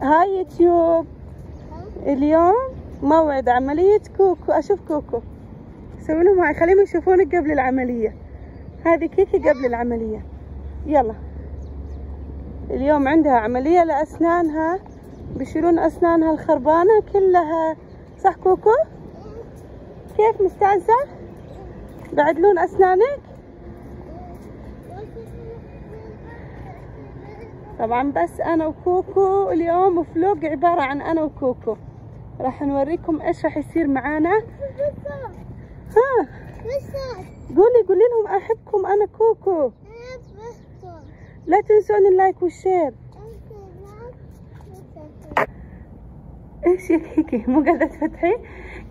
هاي يوتيوب. اليوم موعد عملية كوكو. أشوف كوكو، سوي لهم هاي، خليهم يشوفونك قبل العملية. هذه كيكي قبل العملية. يلا، اليوم عندها عملية لأسنانها، بيشيلون أسنانها الخربانة كلها. صح كوكو؟ كيف مستانسة؟ بعدلون أسنانك؟ طبعا بس أنا وكوكو اليوم فلوق عبارة عن أنا وكوكو. راح نوريكم إيش راح يصير معانا. ها قولي لهم أحبكم أنا كوكو. لا تنسون اللايك والشير. ايش يا كيكي مو قاعدة تفتحي؟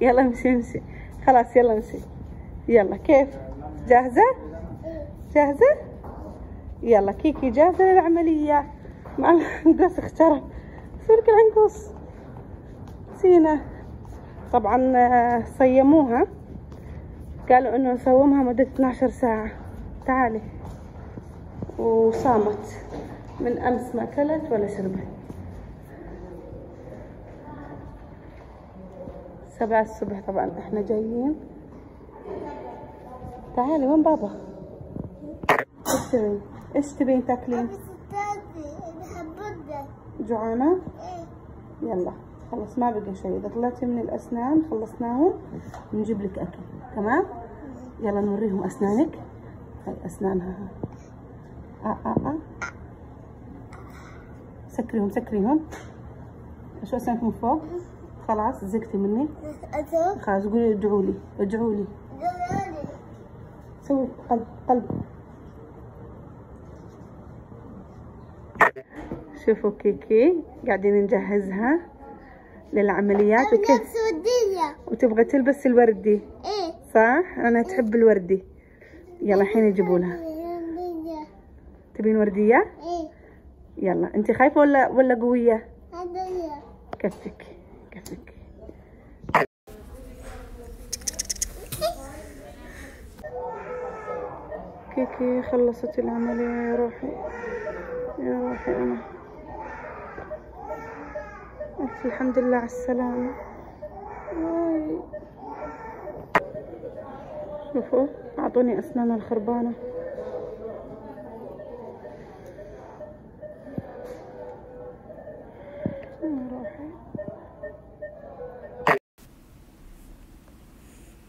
يلا امشي خلاص، يلا امشي. يلا كيف؟ جاهزة؟ جاهزة؟ يلا كيكي جاهزة للعملية. مع العنقوس اخترب، صيرك العنقوس سينا. طبعا صيموها، قالوا انه نصومها مدة 12 ساعة. تعالي. وصامت من امس، ما اكلت ولا شربت. 7 الصبح طبعا احنا جايين. تعالي وين بابا؟ ايش تبين؟ ايش تبين تاكلين؟ جوعانة؟ يلا خلص، ما بقى شيء. اذا طلعتي من الاسنان خلصناهم نجيب لك اكل. تمام؟ يلا نوريهم اسنانك. هاي اسنانها. سكريهم. شو اسنانك من فوق؟ خلاص زقتي مني. خلاص قولي ادعوا لي. سوي قلب. شوفوا كيكي قاعدين نجهزها للعمليات وكيف. وتبغى تلبس الوردي. ايه صح، انا تحب الوردي. يلا الحين يجيبوا لها. تبين وردية؟ ايه. يلا انت خايفة ولا قوية؟ قوية. كفك. كيكي خلصت العملية يا روحي أنا. الحمد لله على السلامة. شوفوا أعطوني أسنان الخربانة.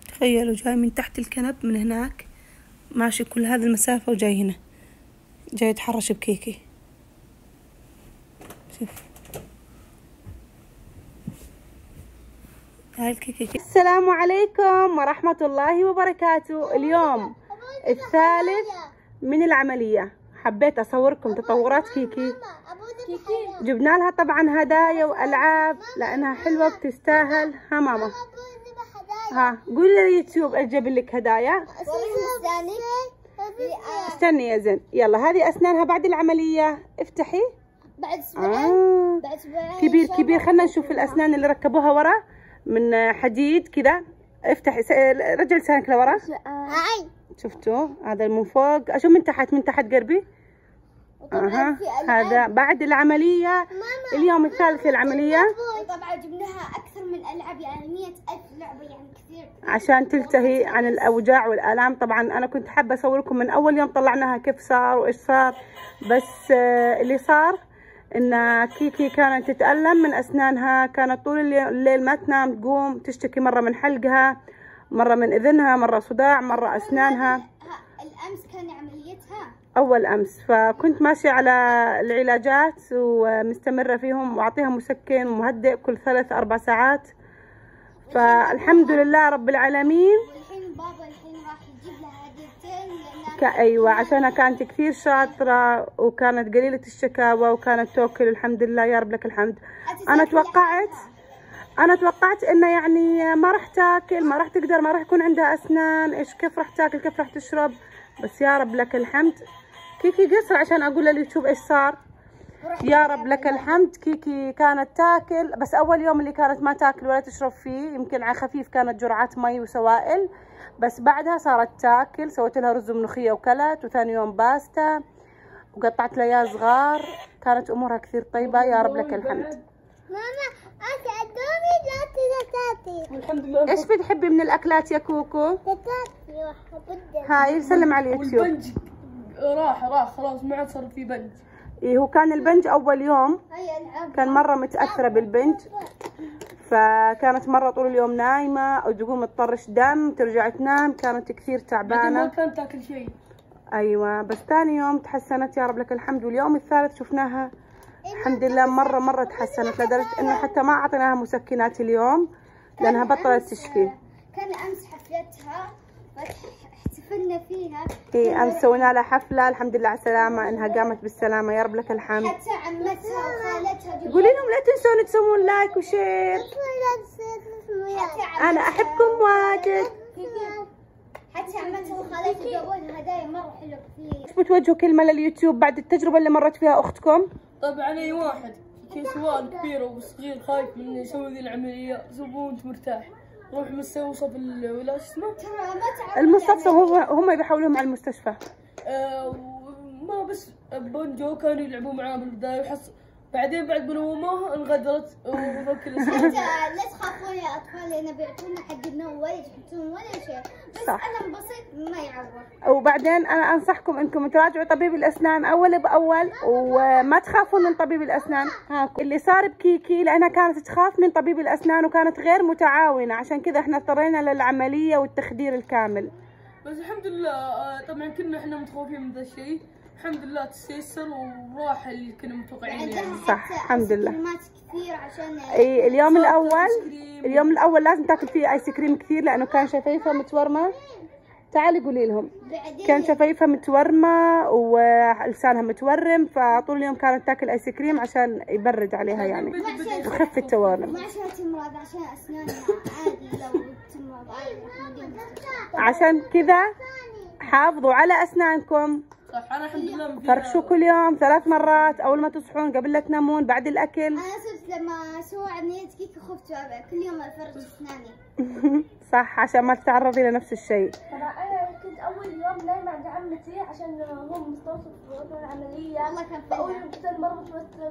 تخيلوا جاي من تحت الكنب من هناك، ماشي كل هذه المسافة وجاي هنا، جاي يتحرش بكيكي. شوف هاي الكيكي. السلام عليكم ورحمة الله وبركاته. اليوم الثالث من العملية. حبيت أصوركم تطورات كيكي. جبنا لها طبعا هدايا وألعاب لأنها حلوة بتستاهل. ها ماما، ها قولي لليوتيوب اجيب لك هدايا. استني يا زين. يلا هذه اسنانها بعد العمليه. افتحي. بعد اسبوعين. بعد اسبوعين كبير. خلينا نشوف الاسنان اللي ركبوها ورا من حديد كذا. افتحي، رجع لسانك لورا. شفتوا هذا من فوق. اشوف من تحت قربي. هذا بعد العملية. اليوم الثالث للعملية. طبعا جبناها أكثر من ألعاب، يعني 100,000 لعبة، يعني كثير، عشان تلتهي عن الأوجاع والآلام. طبعا أنا كنت حابة أصوركم من أول يوم طلعناها كيف صار وإيش صار، بس اللي صار إن كيكي كانت تتألم من أسنانها. كانت طول الليل ما تنام، تقوم تشتكي مرة من حلقها، مرة من إذنها، مرة صداع، مرة أسنانها. الأمس كان عمليتها أول أمس، فكنت ماشية على العلاجات ومستمرة فيهم، وأعطيها مسكن ومهدئ كل 3-4 ساعات. فالحمد لله رب العالمين. والحين بابا راح يجيب لها هديتين. أيوة، عشانها كانت كثير شاطرة وكانت قليلة الشكاوى وكانت توكل. الحمد لله يا رب لك الحمد. أنا توقعت إنه يعني ما راح تاكل، ما راح تقدر، ما راح يكون عندها أسنان، كيف راح تاكل، كيف راح تشرب. بس يا رب لك الحمد. كيكي قصر عشان اقول لليوتيوب ايش صار. يا رب لك الحمد. كيكي كانت تاكل، بس اول يوم اللي كانت ما تاكل ولا تشرب فيه، يمكن على خفيف كانت جرعات مي وسوائل، بس بعدها صارت تاكل. سويت لها رز وملوخيه وكلت، وثاني يوم باستا، وقطعت لها صغار. كانت امورها كثير طيبه، يا رب لك الحمد. ماما أتعدوني لا والحمد لله. ايش بتحبي من الاكلات يا كوكو؟ هاي سلم على اليوتيوب. والبنج راح خلاص ما عاد صار في بنج. إيه هو كان البنج اول يوم كان مره متاثره بالبنج، فكانت مره طول اليوم نايمه او تقوم تطرش دم ترجع تنام، كانت كثير تعبانه ما كانت تاكل شيء. ايوه بس ثاني يوم تحسنت يا رب لك الحمد، واليوم الثالث شفناها الحمد لله مره تحسنت، لدرجه انه حتى ما اعطيناها مسكنات اليوم لانها بطلت تشكي. كان امس حفلتها احتفلنا فيها. اي امس سوينا لها حفله، الحمد لله على السلامه، انها قامت بالسلامه يا رب لك الحمد. حتى عمتها وخالتها قولي لهم لا تنسون تسوون لايك وشير. انا احبكم واجد. حتى عمتها وخالتها جابوا لها هدايا مره حلوه كثير. ايش بتوجهوا كلمه لليوتيوب بعد التجربه اللي مرت فيها اختكم؟ طبعا اي واحد سواء كبير او صغير خايف من يسوي ذي العمليه زبون مرتاح روح مستوصف ولا اسمه المستشفى، هم بيحولوهم على المستشفى. ما بس بونجو كانوا يلعبوا معاه بالبدايه وحس بعدين بعد بلومه انغدرت وكل شيء. لا تخافون يا اطفال لان بيعطونا حقنا ولا يحطون ولا شيء، بس قلم بسيط ما يعور. وبعدين انا انصحكم انكم تراجعوا طبيب الاسنان اول باول وما تخافون من طبيب الاسنان. هاكو اللي صار بكيكي لانها كانت تخاف من طبيب الاسنان وكانت غير متعاونه، عشان كذا احنا اضطرينا للعمليه والتخدير الكامل. بس الحمد لله طبعا كنا احنا متخوفين من ذا الشيء، الحمد لله تسيسر وراح اللي كنا متوقعين يعني. صح الحمد لله. كثير عشان اي اليوم الاول لازم تاكل فيه ايس كريم كثير لانه كان شفايفها متورمه. تعالي قولي لهم. كان شفايفها متورمه ولسانها متورم، فطول اليوم كانت تاكل ايس كريم عشان يبرد عليها يعني ويخف التورم. ما عشان تمرض عشان اسنانها عادي لو تمرض عادي. عشان كذا حافظوا على اسنانكم. صح انا الحمد لله فرشوا كل يوم 3 مرات اول ما تصحون قبل لا تنامون بعد الاكل. انا صرت لما سووا عملية كيكي خفت كل يوم افرج اسناني. صح عشان ما تتعرضي لنفس الشيء. طبعا انا كنت اول يوم نايمه عند عمتي عشان هو مستوصف في العمليه. والله كان اول يوم كنت مره متوتره،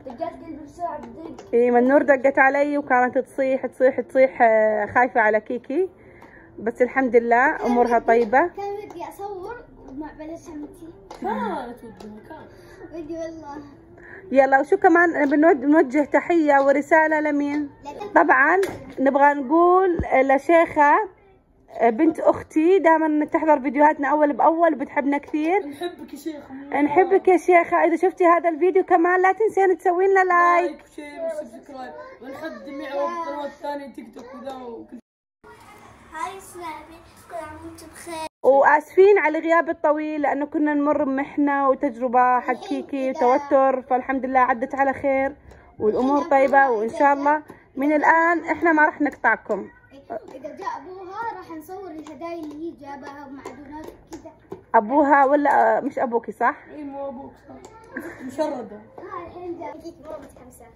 دقات قلبي بسرعه بدق. اي منور دقت علي وكانت تصيح خايفه على كيكي، بس الحمد لله امورها طيبه. كان ودي اصور مع بلاش عمتي. كانت ودها كان ودي والله. يلا وشو كمان بنوجه تحيه ورساله لمين؟ طبعا نبغى نقول لشيخه بنت اختي دائما تحضر فيديوهاتنا اول باول وبتحبنا كثير. نحبك يا شيخه. نحبك يا شيخه. اذا شفتي هذا الفيديو كمان لا تنسين تسوي لنا لايك وشير وسبسكرايب ونحب جميع القنوات الثانيه تيك توك وذا وكل. هاي اسمعي كل عام وانتم بخير. واسفين على الغياب الطويل لانه كنا نمر بمحنه وتجربه حق كيكي وتوتر، فالحمد لله عدت على خير والامور طيبه، وان شاء الله من الان احنا ما راح نقطعكم. اذا جاء ابوها راح نصور الهدايا اللي هي جابها ومعدونات وكذا. ابوها ولا مش ابوكي صح؟ اي مو ابوك صح. مشرده. الحين جاء كيكي مره متحمسه.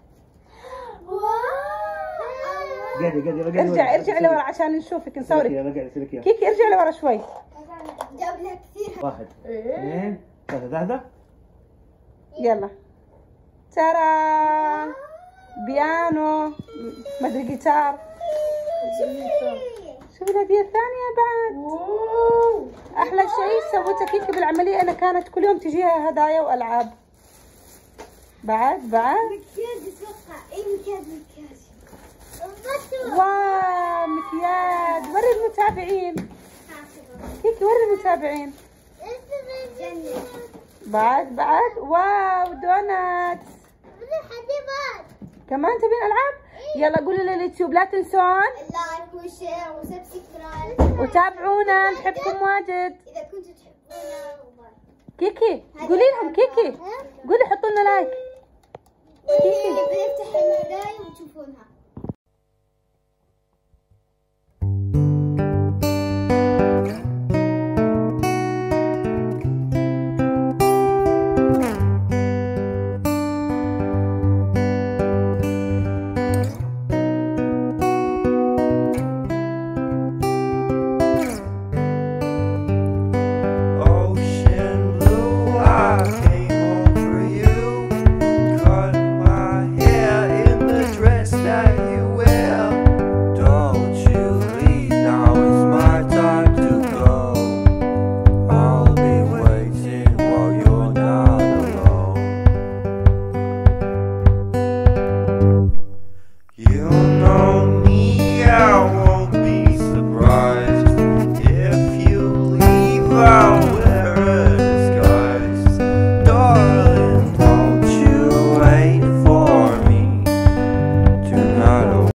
ارجع لورا عشان نشوفك نصورك. كيكي ارجع لورا شوي. جاب لها كثير. 1 2 3 يلا ترى بيانو ما ادري جيتار. شوفي الهديه الثانيه بعد. احلى شيء سوته كيكي بالعمليه انها كانت كل يوم تجيها هدايا والعاب. بعد مكياج اتوقع. اي مكياج. واو مكياج. وري المتابعين كيكي، وري المتابعين. بعد واو دونات كمان تبين العاب. يلا قولوا لليوتيوب لا تنسون اللايك والشير وسبسكرايب وتابعونا، نحبكم واجد. اذا كنتوا تحبونا. كيكي قولي لهم، كيكي قولي حطوا لنا لايك. كيكي بنفتح الهدايا وتشوفونها.